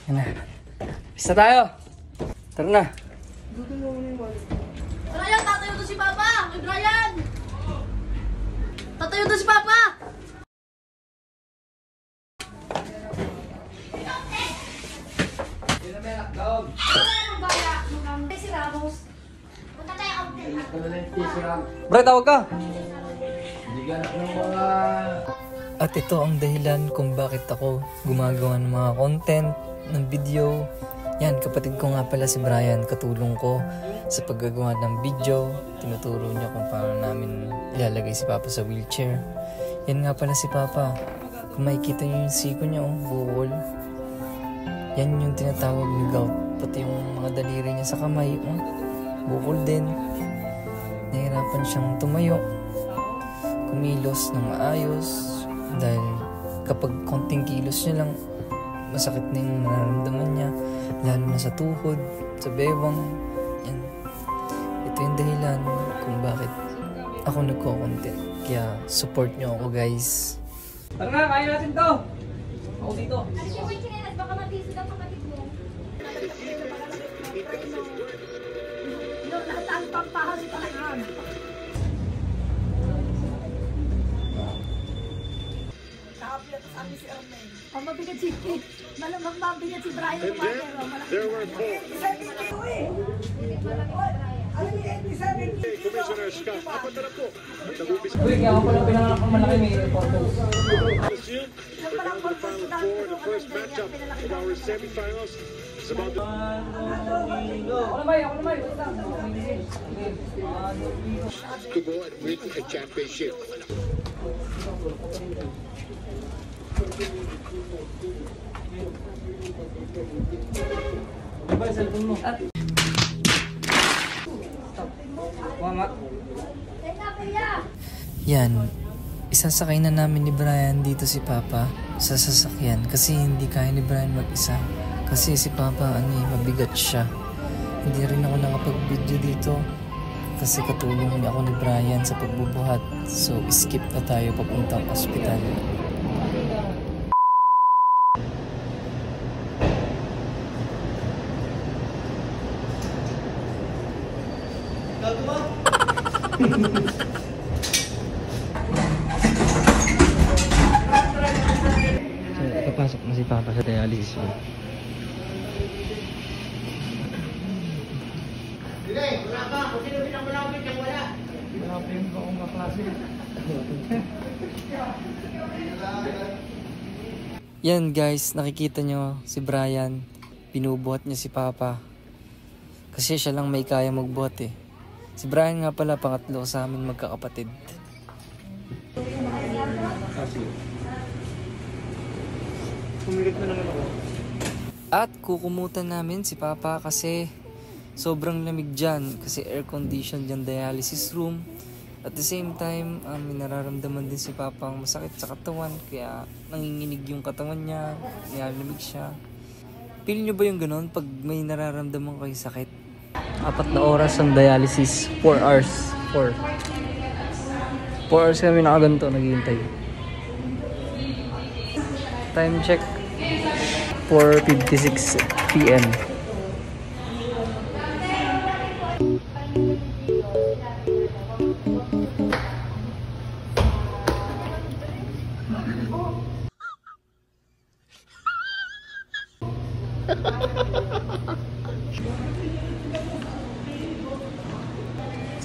Yan na. Pista tayo. Tara na. Brian, tatayo to si Papa! Hey, Brian! Tatayo to si Papa! Si Ramos. Punta tayo out. Bray, tawag ka! At ito ang dahilan kung bakit ako gumagawa ng mga content, ng video. Yan, kapatid ko nga pala si Brian, katulong ko sa paggagawa ng video. Tinuturo niya kung paano namin ilalagay si Papa sa wheelchair. Yan nga pala si Papa. Kung makikita niyo yung siko niya, bukol. Yan yung tinatawag ni gout. Pati yung mga daliri niya sa kamay, bukol din. Nahirapan siyang tumayo, kumilos ng maayos. Dahil kapag konting kilos niya lang, masakit na yung nararamdaman niya. Lalo na sa tuhod, sa bewang. Yan. Ito yung dahilan kung bakit ako nagko-content. Kaya support nyo ako, guys. Tara na, kaya natin to! Ako dito. Ano siya may chinelas? Baka mabiso lang kapatid mo. Lahat ang pampahas sa kanyang. Ang mabigat si malamang mabigat si Brian. And then there were polls. Commissioner Scott, apat na po. Uy, kaya ako pala pinanganak ng malaki, may reporter. Assumed we're down to the final four. The first matchup of our semifinals is about to... to go and win a championship. Diba, cellphone mo? Mama. Yan. Isasakay na namin ni Brian dito si Papa sa sasakyan kasi hindi kaya ni Brian mag-isa. Kasi si Papa, mabigat siya. Hindi rin ako nakapag-video dito kasi katulong niya ako ni Brian sa pagbubuhat. So, skip na tayo papuntang ospital. So, papasok na si Papa sa dialysis room. Yan guys, nakikita nyo si Brian, binubuhat niya si Papa. Kasi siya lang may kaya magbuhat eh. Si Brian nga pala, pangatlo sa amin magkakapatid. At kukumutan namin si Papa kasi sobrang lamig dyan. Kasi air conditioned yung dialysis room. At the same time, may nararamdaman din si Papa ang masakit sa katawan. Kaya nanginginig yung katawan niya, nilalamig siya. Feel nyo ba yung ganun pag may nararamdaman kayo sakit? 4 na oras ang dialysis. 4 hours. 4 hours kami nakaganto, naghihintay. Time check. 4:56 PM.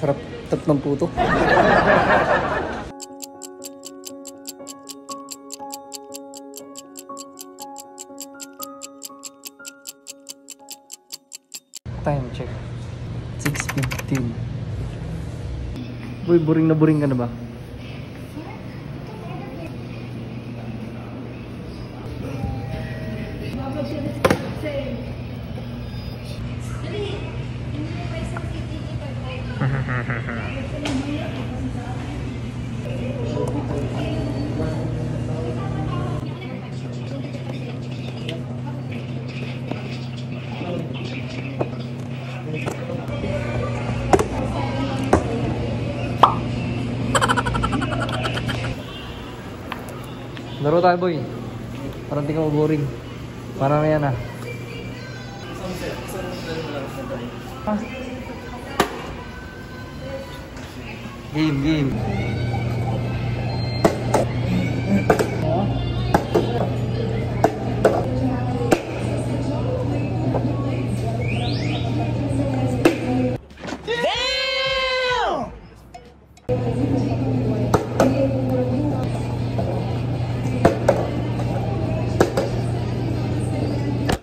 Sarap tatlong puto. Time check. 6:15. Boy, boring na boring ka na ba? Laro tayo boy. Parang di ka boring. Parang na yan ah. Game.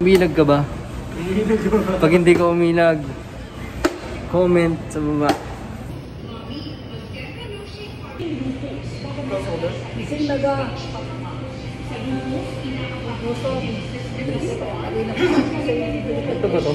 Umilag ka ba? Pag hindi ka umilag, comment sa baba. Ito ba to?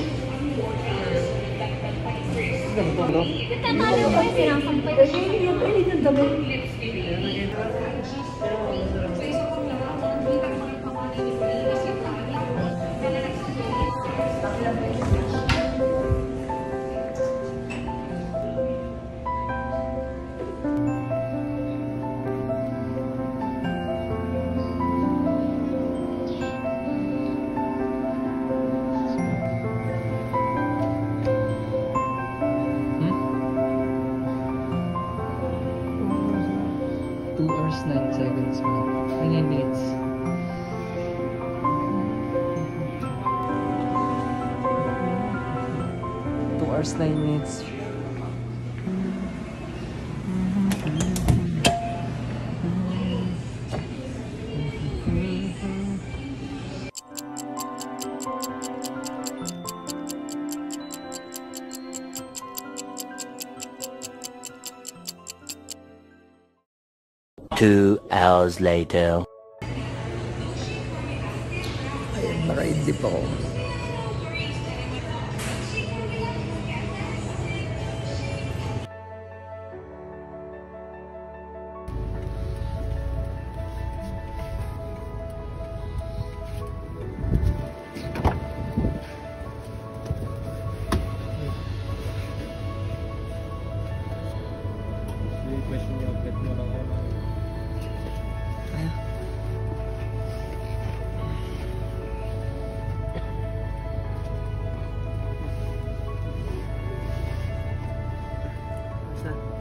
Two hours 9 seconds. 9 minutes. Two hours 9 minutes. Two hours later. Ayun, naka-idlip ako. Saan?